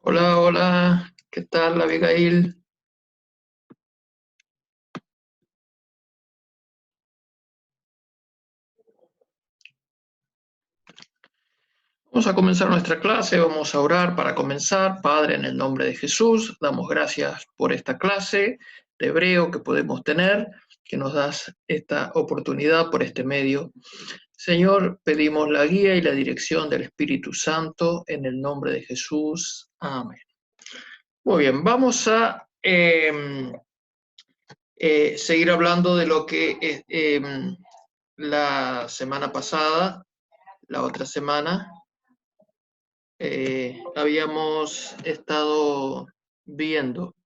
Hola, hola, ¿qué tal, Abigail? Vamos a comenzar nuestra clase, vamos a orar para comenzar. Padre, en el nombre de Jesús, damos gracias por esta clase de hebreo que podemos tener, que nos das esta oportunidad por este medio. Señor, pedimos la guía y la dirección del Espíritu Santo en el nombre de Jesús. Amén. Muy bien, vamos a seguir hablando de lo que la semana pasada, la otra semana, habíamos estado viendo.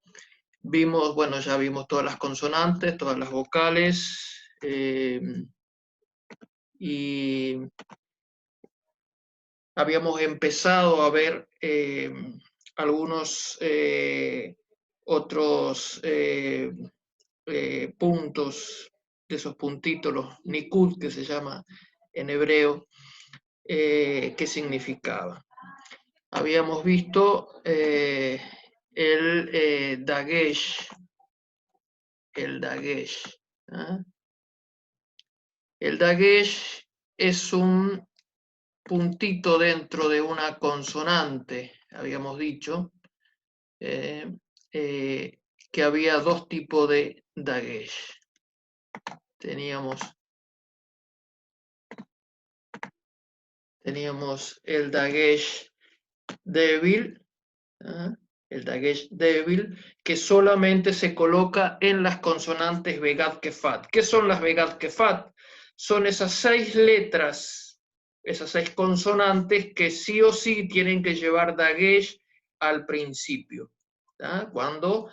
Vimos, bueno, ya vimos todas las consonantes, todas las vocales, y habíamos empezado a ver algunos otros puntos de esos puntitos, los nikud, que se llama en hebreo, qué significaba. Habíamos visto el dagesh, el dagesh. ¿Ah? El dagesh es un puntito dentro de una consonante, habíamos dicho, eh, eh, que había dos tipos de dagesh. Teníamos el dagesh débil, ¿ah? El dagesh débil, que solamente se coloca en las consonantes Begad Kefat. ¿Qué son las Begad Kefat? Son esas 6 letras, esas 6 consonantes que sí o sí tienen que llevar dagesh al principio, ¿tá? Cuando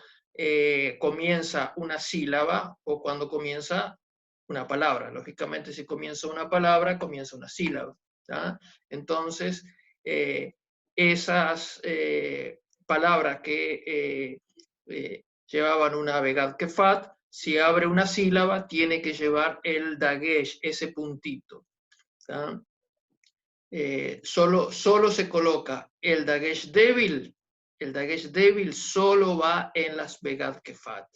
comienza una sílaba o cuando comienza una palabra. Lógicamente, si comienza una palabra, comienza una sílaba, ¿tá? Entonces, esas palabras que llevaban una Begad Kefat, si abre una sílaba, tiene que llevar el dagesh, ese puntito. Solo se coloca el dagesh débil solo va en las Begad Kefat.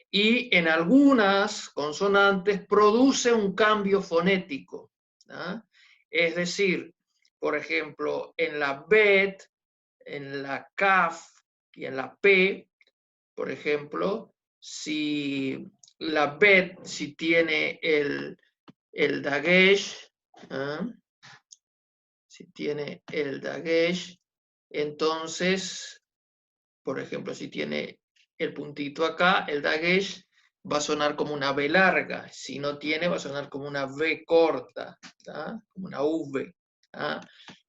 Y en algunas consonantes produce un cambio fonético. Es decir, por ejemplo, en la Bet, en la Kaf y en la P, por ejemplo, si la Bet, si tiene el dagesh, si tiene el dagesh, entonces, por ejemplo, si tiene el puntito acá, el dagesh va a sonar como una B larga. Si no tiene, va a sonar como una V corta, ¿tá? Como una V. ¿tá?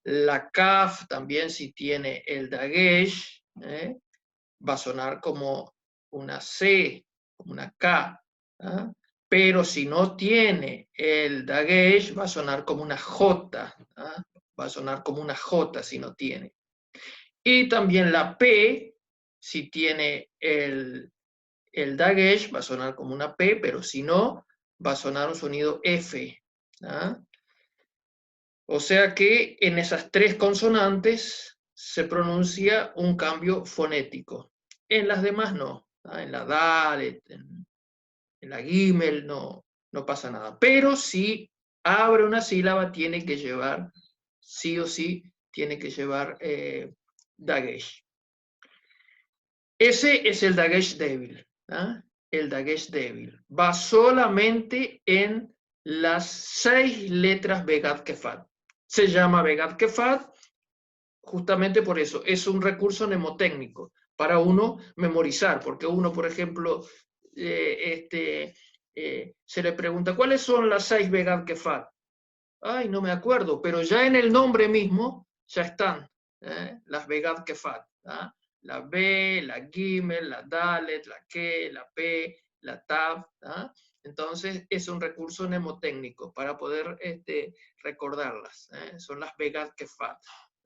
La kaf también, si tiene el dagesh, va a sonar como una C, como una K. ¿tá? Pero si no tiene el dagesh, va a sonar como una J. ¿tá? Va a sonar como una J si no tiene. Y también la P, si tiene el dagesh, va a sonar como una P, pero si no, va a sonar un sonido F. ¿tá? O sea que en esas 3 consonantes se pronuncia un cambio fonético. En las demás no. ¿tá? En la Dalet, en la Gimel no pasa nada. Pero si abre una sílaba, tiene que llevar, sí o sí, tiene que llevar dagesh. Ese es el dagesh débil. ¿tá? El dagesh débil. Va solamente en las 6 letras Begad Kefat. Se llama Begad Kefat justamente por eso. Es un recurso mnemotécnico para uno memorizar, porque uno, por ejemplo, se le pregunta, ¿cuáles son las 6 Begad Kefat? Ay, no me acuerdo, pero ya en el nombre mismo ya están las Begad Kefat. ¿tá? La B, la Gimel, la Dalet, la Ke, la P, la Tav. ¿tá? Entonces es un recurso mnemotécnico para poder recordarlas. Son las Begad Kefat.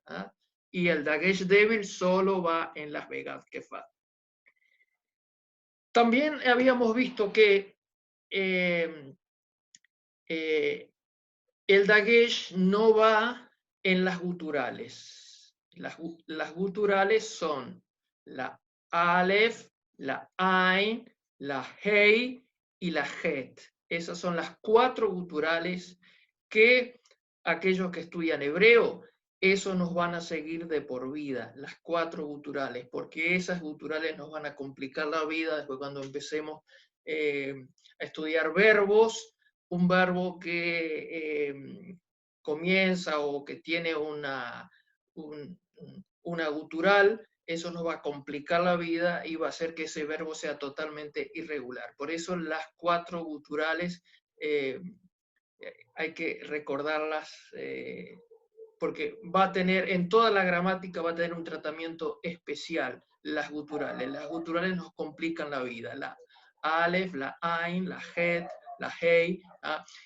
¿tá? Y el dagesh débil solo va en las Begad Kefat. También habíamos visto que el dagesh no va en las guturales. Las guturales son la Aleph, la Ain, la Hei y la Het. Esas son las 4 guturales que aquellos que estudian hebreo, eso nos van a seguir de por vida, las 4 guturales, porque esas guturales nos van a complicar la vida después cuando empecemos a estudiar verbos, un verbo que comienza o que tiene una gutural, eso nos va a complicar la vida y va a hacer que ese verbo sea totalmente irregular. Por eso las 4 guturales hay que recordarlas porque va a tener, en toda la gramática va a tener un tratamiento especial las guturales. Las guturales nos complican la vida. La Aleph, la Ain, la Het, la Hei,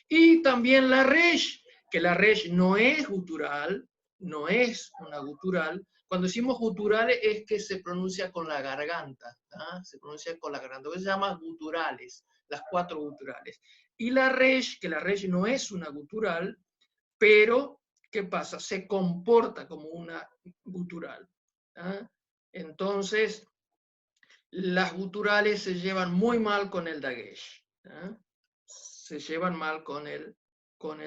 y también la Resh, que la Resh no es gutural, no es una gutural. Cuando decimos guturales es que se pronuncia con la garganta, se pronuncia con la garganta, se llama guturales, las 4 guturales. Y la Resh, que la Resh no es una gutural, pero ¿qué pasa? Se comporta como una gutural. Entonces, las guturales se llevan muy mal con el dagesh. Se llevan mal con el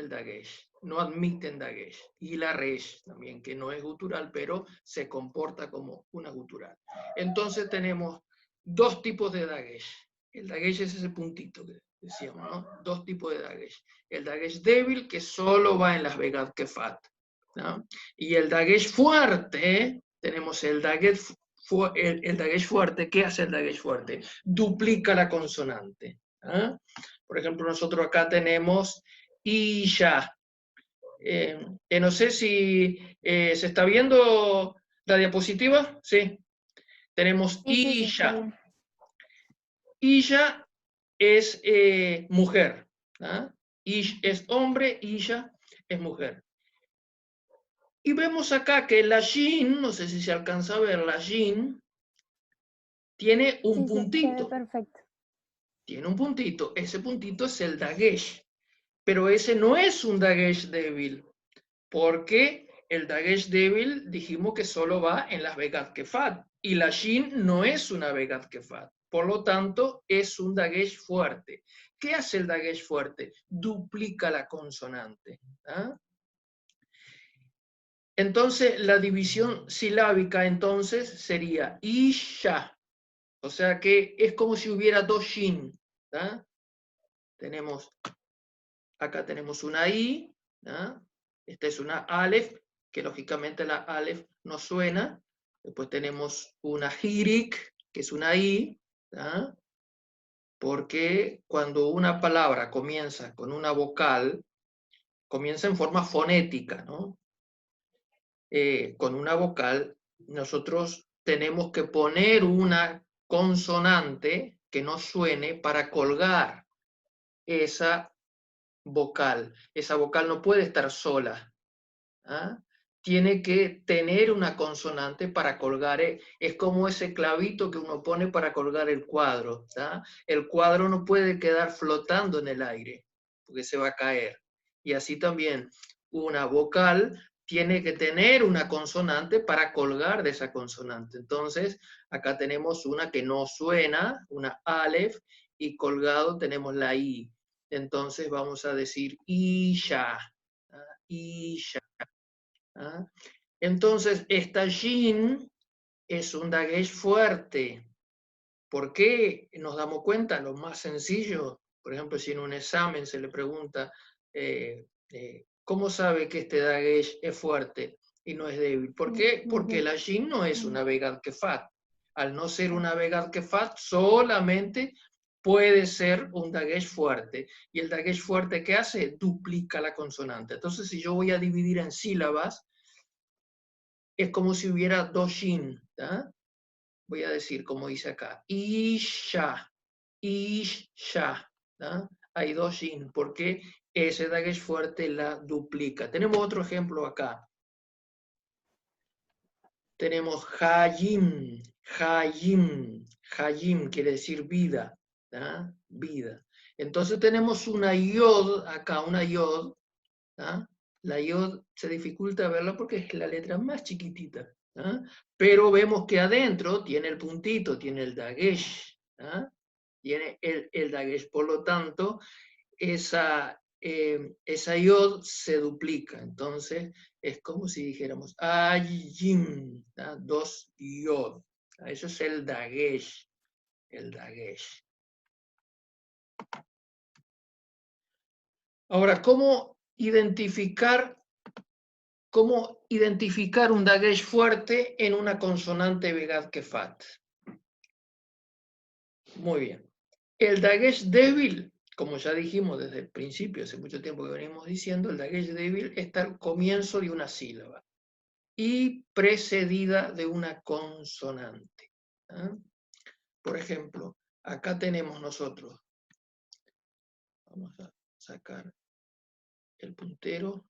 dagesh. No admiten dagesh. Y la resh también, que no es gutural, pero se comporta como una gutural. Entonces tenemos 2 tipos de dagesh. El dagesh es ese puntito que decíamos, ¿no? 2 tipos de dagesh. El dagesh débil, que solo va en las begad kefat, ¿no? Y el dagesh fuerte, tenemos el dagesh fuerte. ¿Qué hace el dagesh fuerte? Duplica la consonante. Por ejemplo, nosotros acá tenemos Isha. No sé si se está viendo la diapositiva. Sí. Tenemos Isha. Isha es mujer. Ish es hombre, Isha es mujer. Y vemos acá que la Shin, no sé si se alcanza a ver, la Shin tiene un puntito. Sí, perfecto. Tiene un puntito. Ese puntito es el dagesh. Pero ese no es un dagesh débil, porque el dagesh débil dijimos que solo va en las begad kefat, y la shin no es una begad kefat. Por lo tanto, es un dagesh fuerte. ¿Qué hace el dagesh fuerte? Duplica la consonante. Entonces, la división silábica entonces sería isha. O sea que es como si hubiera 2 shin. Acá tenemos una I, esta es una Aleph, que lógicamente la Aleph no suena. Después tenemos una Hirik, que es una I, porque cuando una palabra comienza con una vocal, comienza en forma fonética, ¿no? Con una vocal, nosotros tenemos que poner una consonante que no suene para colgar esa vocal. Esa vocal no puede estar sola. Tiene que tener una consonante para colgar. Es como ese clavito que uno pone para colgar el cuadro. El cuadro no puede quedar flotando en el aire, porque se va a caer. Y así también una vocal tiene que tener una consonante para colgar de esa consonante. Entonces, acá tenemos una que no suena, una Aleph, y colgado tenemos la I. Entonces vamos a decir Isha. Isha. Entonces, esta Shin es un dagesh fuerte. ¿Por qué nos damos cuenta? Lo más sencillo, por ejemplo, si en un examen se le pregunta ¿cómo sabe que este dagesh es fuerte y no es débil? ¿Por qué? Porque la Shin no es una begad kefat. Al no ser una begad kefat, solamente puede ser un dagesh fuerte. Y el dagesh fuerte, ¿qué hace? Duplica la consonante. Entonces, si yo voy a dividir en sílabas, es como si hubiera 2 shin. Voy a decir, como dice acá, isha, isha. Hay 2 shin, porque ese dagesh fuerte la duplica. Tenemos otro ejemplo acá. Tenemos hayim, hayim, hayim quiere decir vida, vida. Entonces tenemos una yod acá, una yod. La yod se dificulta verla porque es la letra más chiquitita. ¿ah? Pero vemos que adentro tiene el puntito, tiene el dagesh, ¿ah? Tiene el dagesh, por lo tanto, esa yod se duplica. Entonces, es como si dijéramos ayim, ¿ah? 2 yod. Eso es el dagesh. El dagesh. Ahora, ¿cómo identificar un dagesh fuerte en una consonante begad kefat? Muy bien. El dagesh débil, como ya dijimos desde el principio, hace mucho tiempo que venimos diciendo, el dagesh débil está al comienzo de una sílaba y precedida de una consonante. ¿Ah? Por ejemplo, acá tenemos nosotros, vamos a sacar el puntero.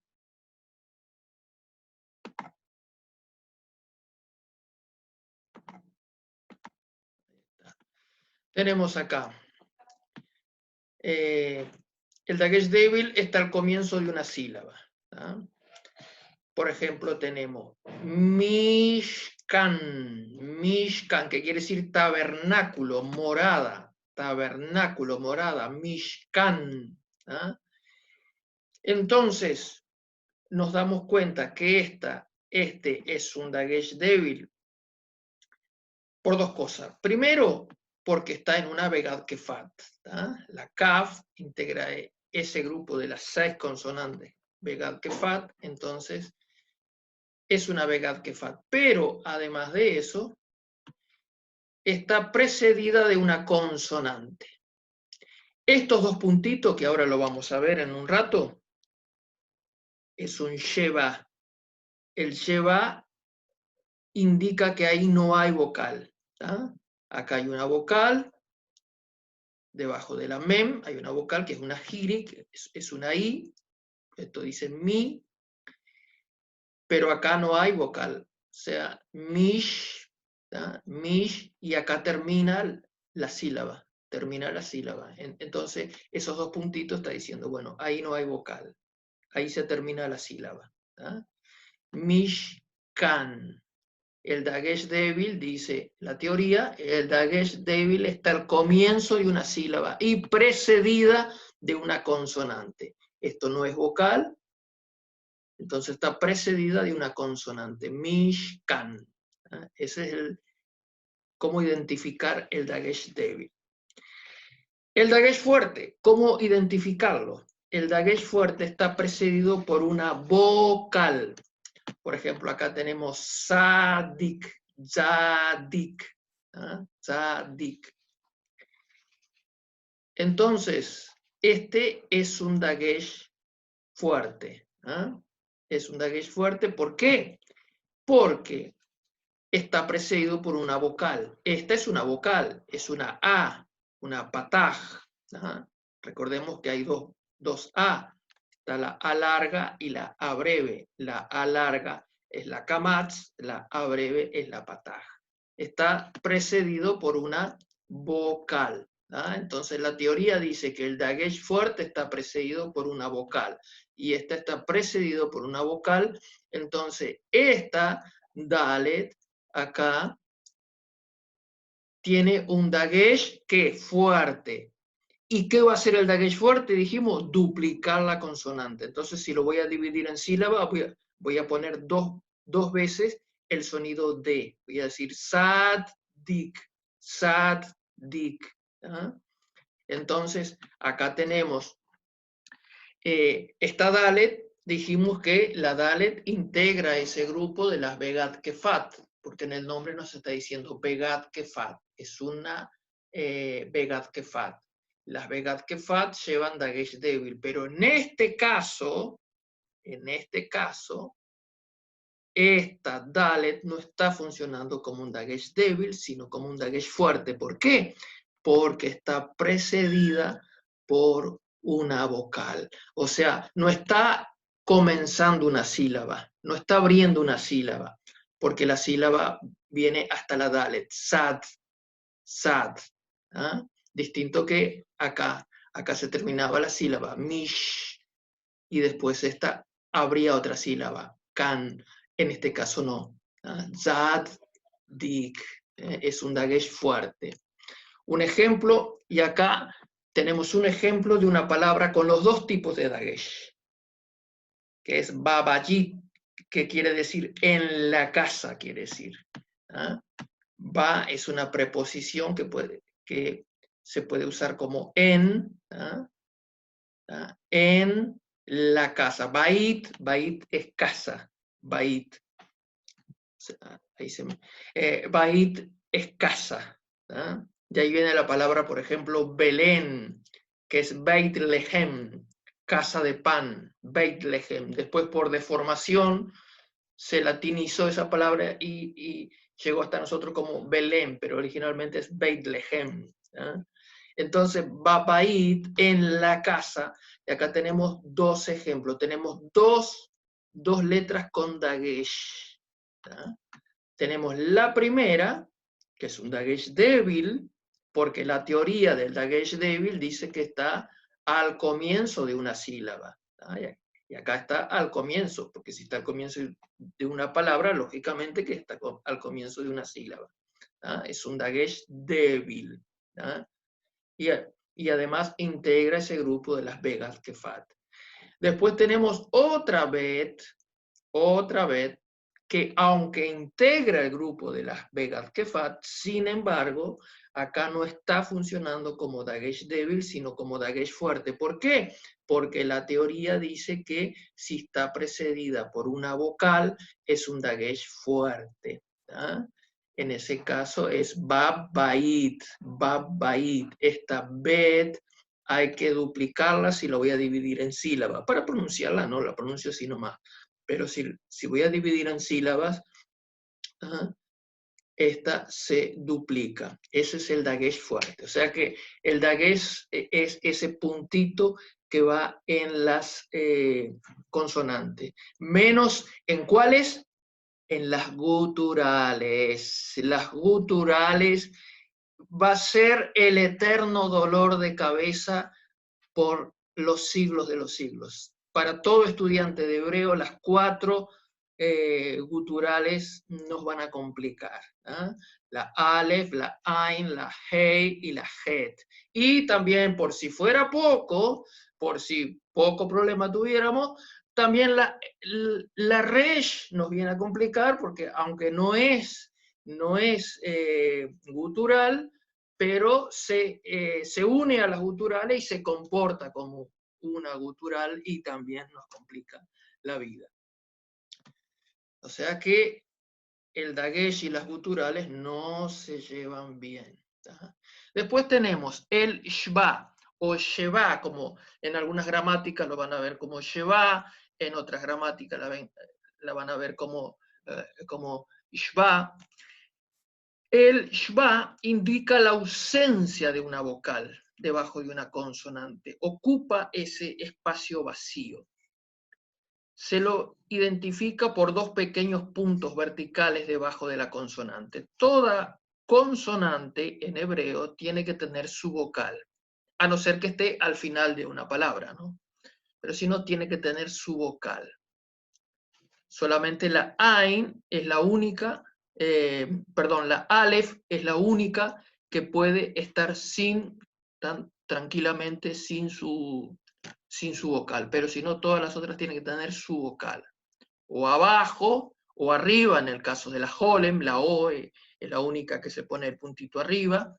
Tenemos acá, el dagesh débil está al comienzo de una sílaba. ¿Ah? Por ejemplo, tenemos Mishkan, Mishkan, que quiere decir tabernáculo, morada, Mishkan. ¿Ah? Entonces, nos damos cuenta que este es un dagesh débil por dos cosas. Primero, porque está en una begad kefat. La kaf integra ese grupo de las 6 consonantes begad kefat, entonces es una begad kefat. Pero además de eso, está precedida de una consonante. Estos dos puntitos, que ahora lo vamos a ver en un rato, es un sheva. El sheva indica que ahí no hay vocal. Acá hay una vocal, debajo de la mem hay una vocal que es una giri, que es una i, esto dice mi, pero acá no hay vocal, o sea, mish, mish, y acá termina la sílaba, Entonces, esos dos puntitos está diciendo, bueno, ahí no hay vocal, ahí se termina la sílaba. Mishkan. El dagesh débil, dice la teoría, el dagesh débil está al comienzo de una sílaba y precedida de una consonante. Esto no es vocal, entonces está precedida de una consonante. Mishkan. Ese es cómo identificar el dagesh débil. El dagesh fuerte, ¿cómo identificarlo? El dagesh fuerte está precedido por una vocal. Por ejemplo, acá tenemos sadik, zadik, zadik. Entonces, este es un dagesh fuerte. Es un dagesh fuerte, ¿por qué? Porque está precedido por una vocal. Esta es una vocal, es una A, una pataj. Recordemos que hay dos A. Está la A larga y la A breve. La A larga es la kamatz, la A breve es la pataj. Está precedido por una vocal. Entonces la teoría dice que el dagesh fuerte está precedido por una vocal y esta está precedido por una vocal. Entonces esta dalet acá tiene un dagesh que es fuerte. ¿Y qué va a hacer el dagesh fuerte? Dijimos, duplicar la consonante. Entonces, si lo voy a dividir en sílabas, voy a poner dos veces el sonido D. Voy a decir sad, dik, sad, dik. Entonces, acá tenemos esta dalet. Dijimos que la dalet integra ese grupo de las begad kefat, porque en el nombre nos está diciendo begad kefat. Es una begad kefat. Las begad kefat llevan dagesh débil, pero en este caso, esta dalet no está funcionando como un dagesh débil, sino como un dagesh fuerte. ¿Por qué? Porque está precedida por una vocal. O sea, no está comenzando una sílaba, no está abriendo una sílaba, porque la sílaba viene hasta la dalet, sad, sad. Distinto que acá se terminaba la sílaba, mish, y después esta habría otra sílaba, can, en este caso no. Zadik, es un dagesh fuerte. Un ejemplo, y acá tenemos un ejemplo de una palabra con los dos tipos de dagesh, que es babayit, que quiere decir en la casa, quiere decir. Ba es una preposición que se puede usar como en la casa. Bait es casa. Bait. Bait es casa. De ahí viene la palabra, por ejemplo, Belén, que es Beit Lehem, casa de pan, Beit Lehem. Después, por deformación, se latinizó esa palabra y llegó hasta nosotros como Belén, pero originalmente es Beit Lehem. Entonces, Babait, en la casa, y acá tenemos dos ejemplos. Tenemos dos letras con dagesh. Tenemos la primera, que es un dagesh débil, porque la teoría del dagesh débil dice que está al comienzo de una sílaba. Y acá está al comienzo, porque si está al comienzo de una palabra, lógicamente que está al comienzo de una sílaba. Es un dagesh débil. Y además integra ese grupo de las Vegas Kefat. Después tenemos otra bet, que aunque integra el grupo de las Vegas Kefat, sin embargo, acá no está funcionando como dagesh débil, sino como dagesh fuerte. ¿Por qué? Porque la teoría dice que si está precedida por una vocal, es un dagesh fuerte. En ese caso es Babait. Esta bet hay que duplicarla si lo voy a dividir en sílabas. Para pronunciarla no, la pronuncio así nomás. Pero si voy a dividir en sílabas, esta se duplica. Ese es el dagesh fuerte. O sea que el dagesh es ese puntito que va en las consonantes. Menos, ¿en cuáles? En las guturales. Las guturales va a ser el eterno dolor de cabeza por los siglos de los siglos. Para todo estudiante de hebreo, las 4 guturales nos van a complicar. La Aleph, la Ain, la Hei y la Het. Y también, por si fuera poco, por si poco problema tuviéramos, también la Resh nos viene a complicar, porque aunque no es gutural, pero se une a las guturales y se comporta como una gutural y también nos complica la vida. O sea que el dagesh y las guturales no se llevan bien. Después tenemos el shva o sheva, como en algunas gramáticas lo van a ver como sheva, en otras gramáticas la van a ver como shva. El shva indica la ausencia de una vocal debajo de una consonante, ocupa ese espacio vacío. Se lo identifica por 2 pequeños puntos verticales debajo de la consonante. Toda consonante en hebreo tiene que tener su vocal, a no ser que esté al final de una palabra, ¿no? Pero si no, tiene que tener su vocal. Solamente la Ain es la única, la Aleph es la única que puede estar tranquilamente sin su vocal, pero si no, todas las otras tienen que tener su vocal. O abajo, o arriba, en el caso de la Holem, la O es la única que se pone el puntito arriba,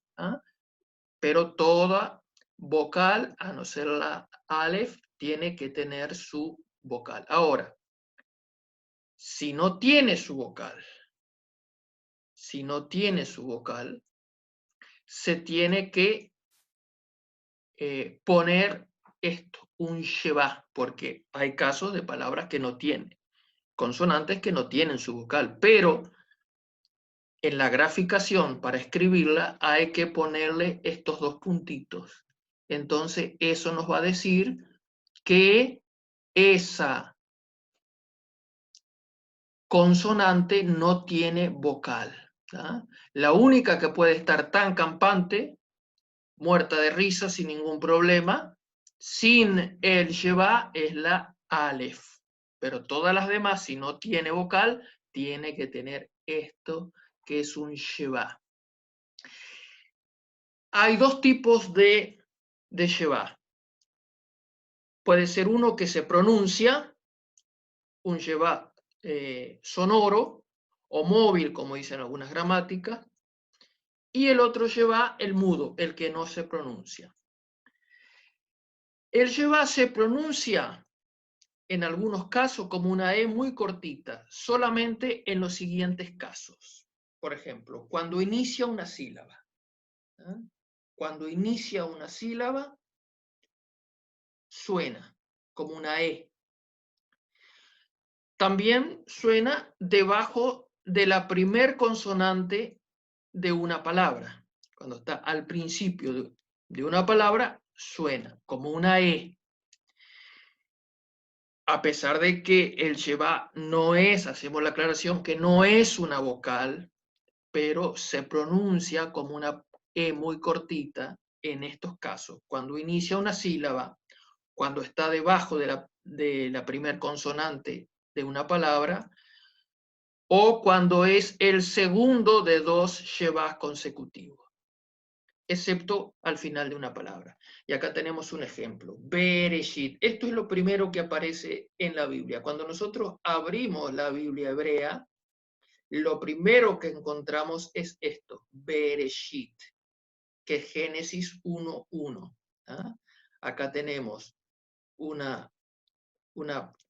pero toda vocal, a no ser la Aleph, tiene que tener su vocal. Ahora, si no tiene su vocal, se tiene que poner esto, un sheva, porque hay casos de palabras que no tienen, consonantes que no tienen su vocal, pero en la graficación para escribirla hay que ponerle estos 2 puntitos. Entonces eso nos va a decir que esa consonante no tiene vocal. La única que puede estar tan campante, muerta de risa sin ningún problema, sin el sheva, es la Aleph. Pero todas las demás, si no tiene vocal, tiene que tener esto que es un Sheva. Hay dos tipos de Sheva. Puede ser uno que se pronuncia, un Sheva sonoro o móvil, como dicen algunas gramáticas, y el otro Sheva, el mudo, el que no se pronuncia. El Sheva se pronuncia en algunos casos como una E muy cortita, solamente en los siguientes casos. Por ejemplo, cuando inicia una sílaba. Cuando inicia una sílaba, suena como una E. También suena debajo de la primer consonante de una palabra. Cuando está al principio de una palabra, suena como una E. A pesar de que el Sheva no es, hacemos la aclaración, que no es una vocal, pero se pronuncia como una E muy cortita en estos casos. Cuando inicia una sílaba, cuando está debajo de la primer consonante de una palabra, o cuando es el segundo de dos Shevas consecutivos, excepto al final de una palabra. Y acá tenemos un ejemplo, Bereshit. Esto es lo primero que aparece en la Biblia. Cuando nosotros abrimos la Biblia hebrea, lo primero que encontramos es esto, Bereshit, que es Génesis 1:1. ¿Ah? Acá tenemos una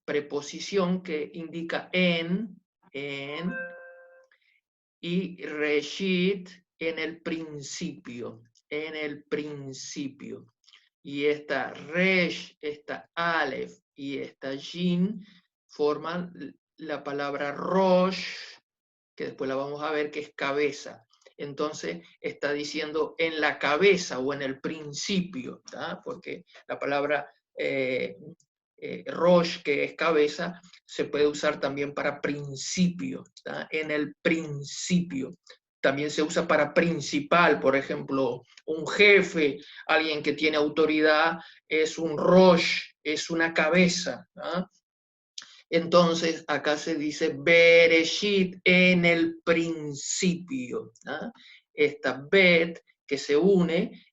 preposición que indica en, y Reshit en el principio, Y esta Resh, esta Aleph y esta Shin forman la palabra Rosh, que después la vamos a ver que es cabeza. Entonces está diciendo en la cabeza o en el principio, ¿tá? Porque la palabra Rosh, que es cabeza, se puede usar también para principio, ¿tá? En el principio. También se usa para principal, por ejemplo, un jefe, alguien que tiene autoridad, es un Rosh, es una cabeza, ¿tá? Entonces, acá se dice Bereshit, en el principio. ¿Ah? Esta Bet, que se une,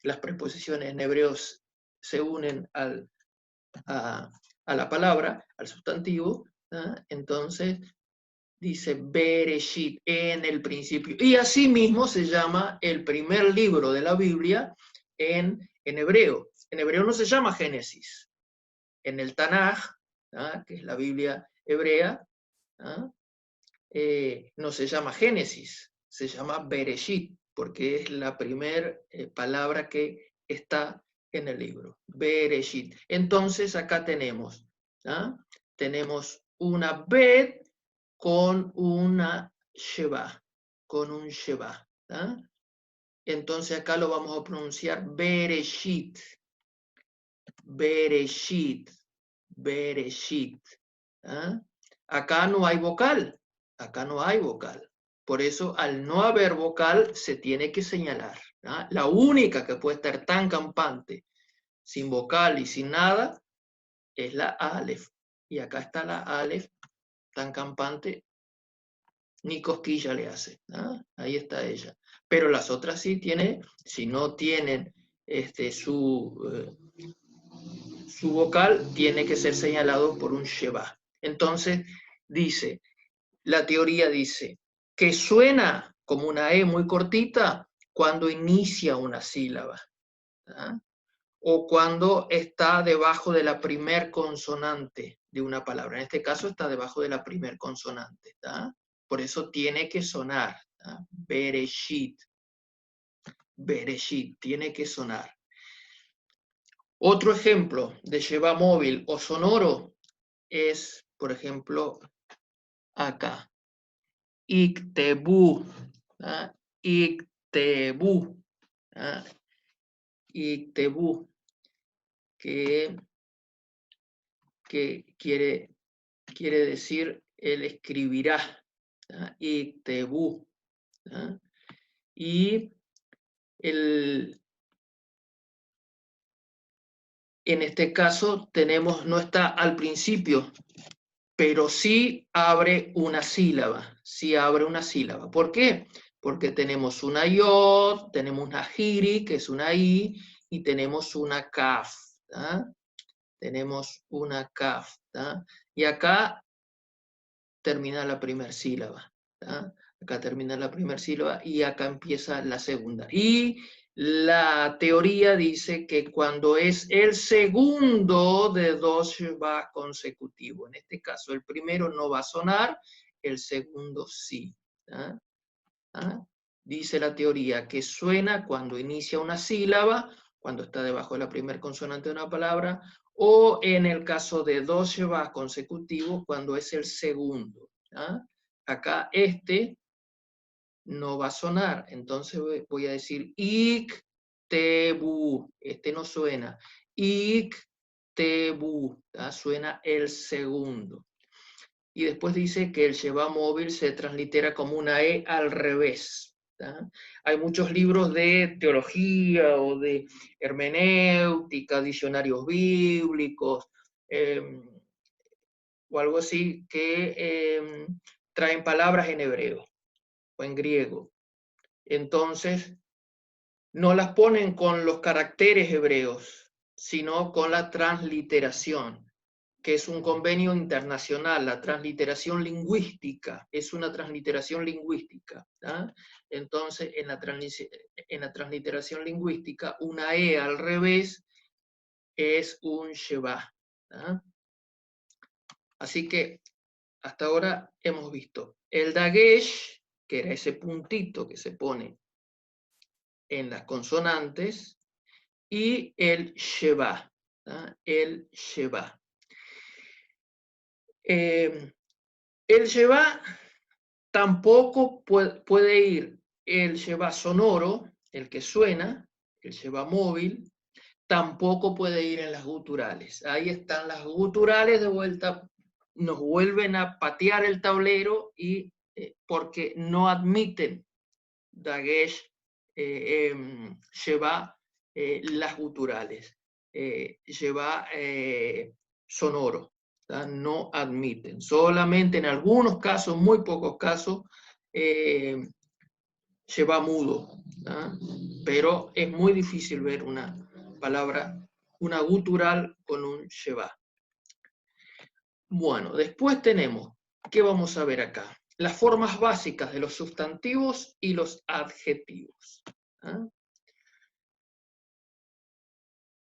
las preposiciones en hebreo se unen a la palabra, al sustantivo. ¿Ah? Entonces, dice Bereshit, en el principio. Y así mismo se llama el primer libro de la Biblia en hebreo. En hebreo no se llama Génesis. En el Tanaj, que es la Biblia hebrea, no se llama Génesis, se llama Bereshit, porque es la primera palabra que está en el libro, Bereshit. Entonces acá tenemos una Bet con una Sheva, con un Sheva. Entonces acá lo vamos a pronunciar Bereshit, Bereshit, Bereshit. ¿Ah? Acá no hay vocal, acá no hay vocal. Por eso, al no haber vocal, se tiene que señalar. ¿Ah? La única que puede estar tan campante, sin vocal y sin nada, es la Aleph. Y acá está la Aleph, tan campante, ni cosquilla le hace. ¿Ah? Ahí está ella. Pero las otras sí tienen, si no tienen su vocal, tiene que ser señalado por un Sheva. Entonces, la teoría dice que suena como una E muy cortita cuando inicia una sílaba, ¿ah? O cuando está debajo de la primer consonante de una palabra. En este caso está debajo de la primer consonante. ¿Ah? Por eso tiene que sonar. ¿Ah? Bereshit. Bereshit. Tiene que sonar. Otro ejemplo de Sheva móvil o sonoro es, por ejemplo, acá. Iktebu. ¿Ah? Iktebu. ¿Ah? Iktebu. Que quiere decir él escribirá. ¿Ah? Iktebu. ¿Ah? Y en este caso no está al principio pero sí abre una sílaba, sí abre una sílaba. ¿Por qué? Porque tenemos una yod, tenemos una jiri, que es una i, y tenemos una kaf. Tenemos una kaf. Y acá termina la primera sílaba. Acá termina la primera sílaba y acá empieza la segunda. Y la teoría dice que cuando es el segundo de dos va consecutivo, en este caso el primero no va a sonar, el segundo sí. Dice la teoría que suena cuando inicia una sílaba, cuando está debajo de la primera consonante de una palabra, o en el caso de dos va consecutivo, cuando es el segundo. Acá este no va a sonar, entonces voy a decir ik, tebu, este no suena, ik, tebu, suena el segundo. Y después dice que el Sheba móvil se translitera como una E al revés. Hay muchos libros de teología o de hermenéutica, diccionarios bíblicos, o algo así, que traen palabras en hebreo o en griego. Entonces, no las ponen con los caracteres hebreos, sino con la transliteración, que es un convenio internacional. La transliteración lingüística es una transliteración lingüística. Entonces, en la transliteración lingüística, una E al revés es un Sheba. Así que hasta ahora hemos visto el Dagesh, que era ese puntito que se pone en las consonantes, y el Sheba. El Sheba. El Sheba tampoco puede ir el Sheba sonoro, el que suena, el Sheba móvil, tampoco puede ir en las guturales. Ahí están las guturales de vuelta, nos vuelven a patear el tablero y porque no admiten Dagesh, Sheba, las guturales, Sheba sonoro. No admiten. Solamente en algunos casos, muy pocos casos, Sheba mudo. Pero es muy difícil ver una palabra, una gutural con un Sheba. Bueno, después tenemos, ¿qué vamos a ver acá? Las formas básicas de los sustantivos y los adjetivos.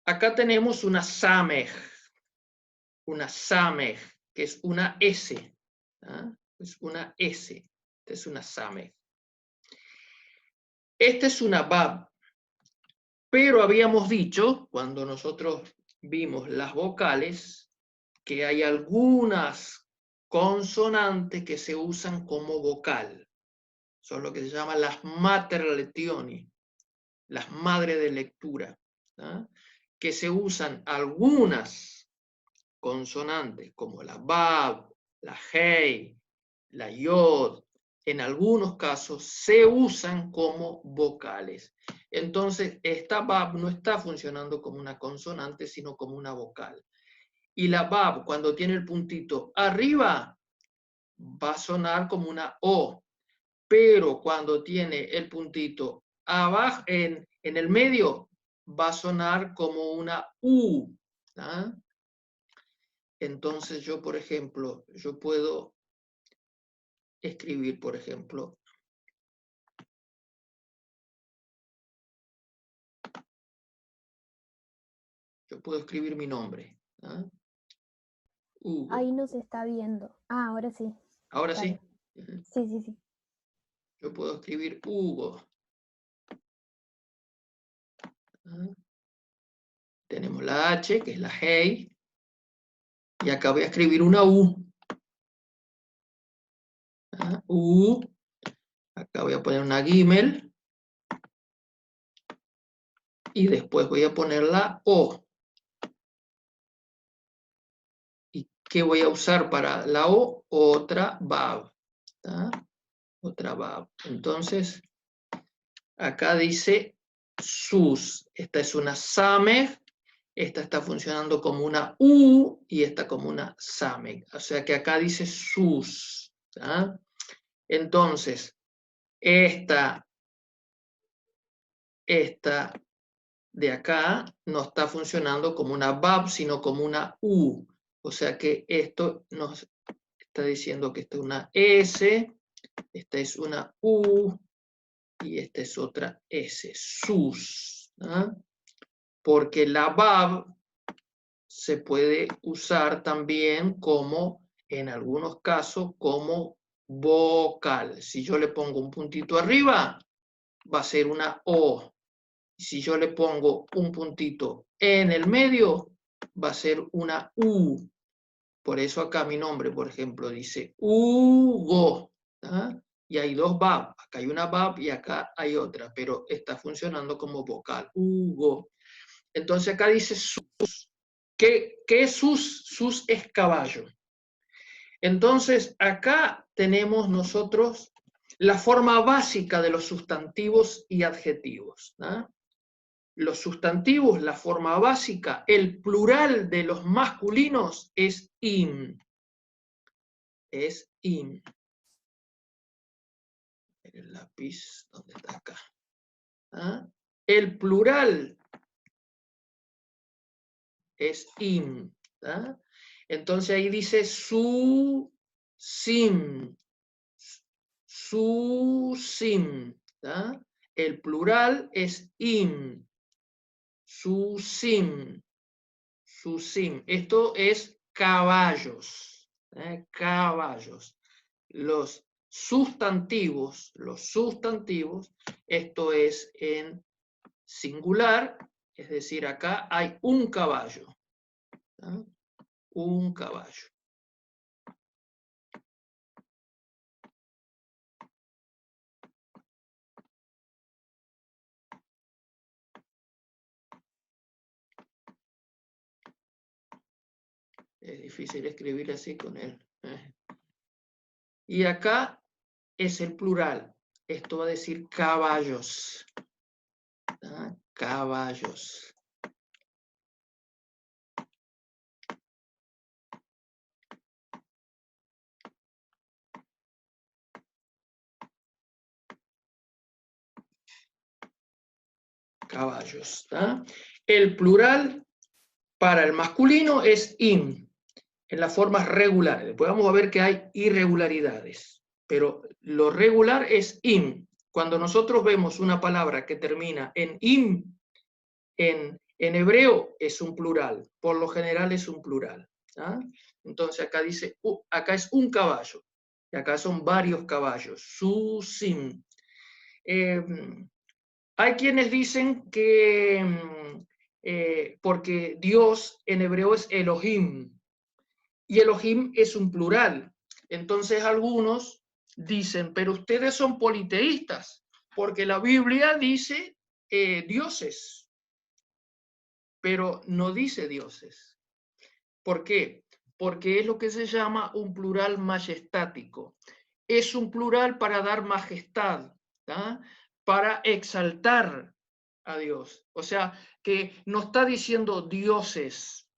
Acá tenemos una samej, que es una S. Es una S. Esta es una samej. Esta es una bab. Pero habíamos dicho, cuando nosotros vimos las vocales, que hay algunas consonantes que se usan como vocal. Son lo que se llama las mater letioni, las madres de lectura, que se usan algunas consonantes como la bab, la hei, la yod, en algunos casos se usan como vocales. Entonces, esta bab no está funcionando como una consonante, sino como una vocal. Y la bab, cuando tiene el puntito arriba, va a sonar como una O. Pero cuando tiene el puntito abajo, en el medio, va a sonar como una U. Entonces yo, por ejemplo, yo puedo escribir, por ejemplo, yo puedo escribir mi nombre. Hugo. Ahí no se está viendo. Ah, ahora sí. Ahora Vale. sí. Sí, sí, sí. Yo puedo escribir Hugo. Tenemos la H, que es la Hei. Y acá voy a escribir una U. U. Acá voy a poner una Gimel. Y después voy a poner la O. ¿Y qué voy a usar para la O? Otra Bab. Otra Bab. Entonces, acá dice sus. Esta es una Samej. esta está funcionando como una U y esta como una Samek. O sea que acá dice sus. ¿Ah? Entonces, esta de acá no está funcionando como una Bab, sino como una U. O sea que esto nos está diciendo que esta es una S, esta es una U y esta es otra S, sus. ¿Ah? Porque la Bab se puede usar también como, en algunos casos, como vocal. Si yo le pongo un puntito arriba, va a ser una O. Si yo le pongo un puntito en el medio, va a ser una U. Por eso acá mi nombre, por ejemplo, dice Hugo. ¿Ah? Y hay dos Bab. Acá hay una Bab y acá hay otra, pero está funcionando como vocal. Hugo. Entonces acá dice sus. ¿Qué es sus? Sus es caballo. Entonces acá tenemos nosotros la forma básica de los sustantivos y adjetivos. ¿Ah? Los sustantivos, la forma básica, el plural de los masculinos es im. Es im. El lápiz, ¿dónde está acá? ¿Ah? El plural es im. ¿Ah? Entonces ahí dice su, sim. Su, sim. ¿Ah? El plural es im. Su, sim. Su, sim. Esto es caballos. Caballos. Los sustantivos, esto es en singular, es decir, acá hay un caballo. ¿Ah? Un caballo. Es difícil escribir así con él. Y acá es el plural. Esto va a decir caballos. ¿Ah? Caballos. Caballos. ¿Ah? El plural para el masculino es im, en las formas regulares. Después vamos a ver que hay irregularidades, pero lo regular es im. Cuando nosotros vemos una palabra que termina en im, en hebreo es un plural, por lo general es un plural. ¿Ah? Entonces acá dice, acá es un caballo, y acá son varios caballos, susim. Hay quienes dicen que porque Dios en hebreo es Elohim, y Elohim es un plural. Entonces algunos dicen, pero ustedes son politeístas, porque la Biblia dice dioses, pero no dice dioses. ¿Por qué? Porque es lo que se llama un plural majestático. Es un plural para dar majestad, ¿tá? Para exaltar a Dios. O sea, que no está diciendo dioses,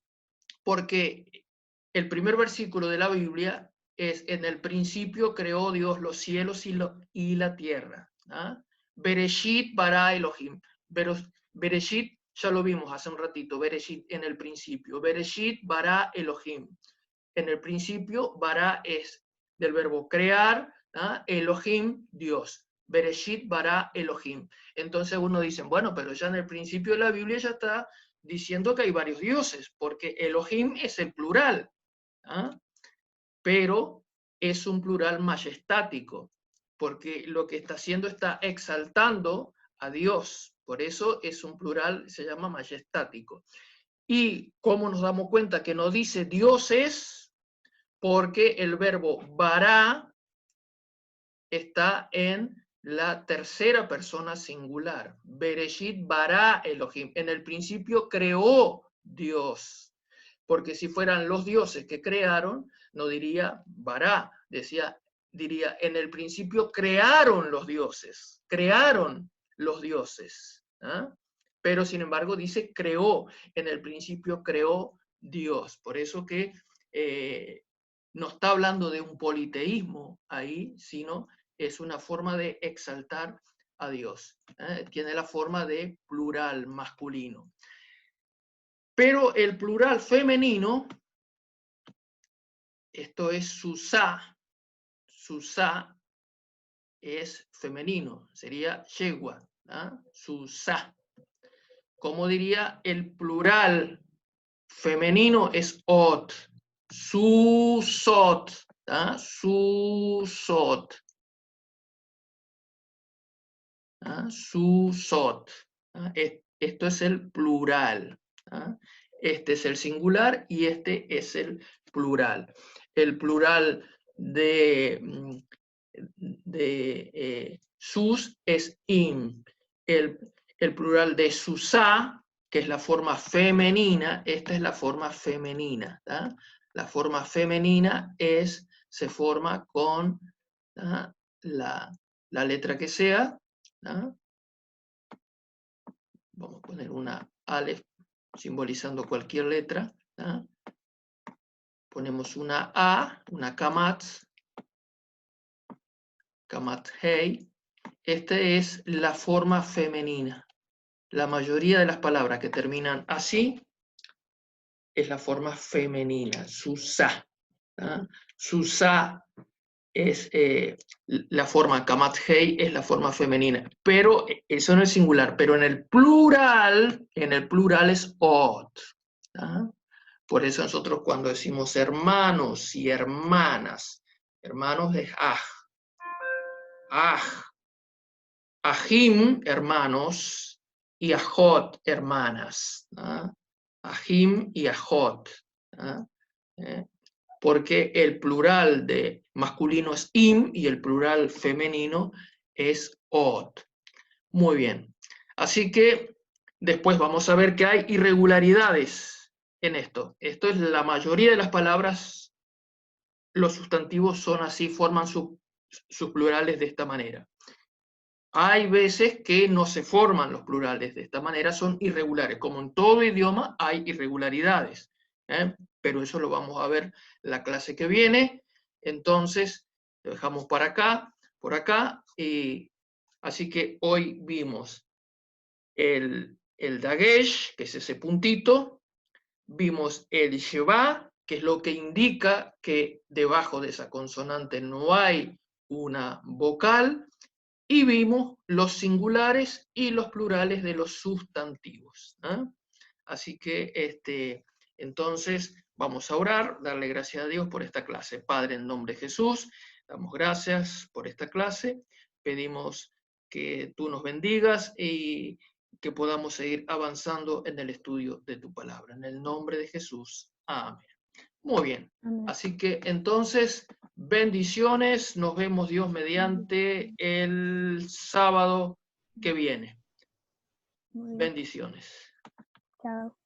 porque el primer versículo de la Biblia es, en el principio creó Dios los cielos y la tierra. ¿Ah? Bereshit bara Elohim. Bereshit ya lo vimos hace un ratito, Bereshit en el principio. Bereshit bara Elohim. En el principio, bara es del verbo crear, ¿ah? Elohim, Dios. Bereshit bara Elohim. Entonces uno dice, bueno, pero ya en el principio de la Biblia ya está diciendo que hay varios dioses, porque Elohim es el plural. ¿Ah? Pero es un plural majestático, porque lo que está haciendo está exaltando a Dios. Por eso es un plural, se llama majestático. ¿Y cómo nos damos cuenta que no dice dioses? Porque el verbo bara está en la tercera persona singular. Bereshit bara Elohim. En el principio creó Dios. Porque si fueran los dioses que crearon, no diría bara, diría, en el principio crearon los dioses. Crearon los dioses. ¿Ah? pero sin embargo dice creó, en el principio creó Dios. Por eso que no está hablando de un politeísmo ahí, sino es una forma de exaltar a Dios. Tiene la forma de plural masculino. Pero el plural femenino, esto es susá, susá es femenino, sería yegua, susá. Como diría el plural femenino es ot, susot, susot, susot. Esto es el plural. Este es el singular y este es el plural. El plural de sus es im. El plural de susá, que es la forma femenina, esta es la forma femenina. La forma femenina se forma con la letra que sea. Vamos a poner una alef simbolizando cualquier letra. Ponemos una A, una kamatz, kamat hei. Esta es la forma femenina. La mayoría de las palabras que terminan así es la forma femenina, susá. Susá es la forma, kamat hei es la forma femenina, pero eso no es singular, pero en el plural es ot. Por eso nosotros cuando decimos hermanos y hermanas, hermanos es ahim, hermanos, y ajot, hermanas. Ahim y ajot. Porque el plural de masculino es im y el plural femenino es ot. Muy bien. Así que después vamos a ver que hay irregularidades en esto. Esto es la mayoría de las palabras, los sustantivos son así, forman sus plurales de esta manera. Hay veces que no se forman los plurales de esta manera, son irregulares. Como en todo idioma hay irregularidades, pero eso lo vamos a ver la clase que viene. Entonces, lo dejamos para acá, por acá, y así que hoy vimos el dagesh, que es ese puntito, vimos el sheva, que es lo que indica que debajo de esa consonante no hay una vocal, y vimos los singulares y los plurales de los sustantivos. Así que entonces vamos a orar, darle gracias a Dios por esta clase. Padre, en nombre de Jesús, damos gracias por esta clase, pedimos que tú nos bendigas y que podamos seguir avanzando en el estudio de tu palabra. En el nombre de Jesús. Amén. Muy bien. Amén. Así que entonces, bendiciones. Nos vemos Dios mediante el sábado que viene. Muy bien. Bendiciones. Chao.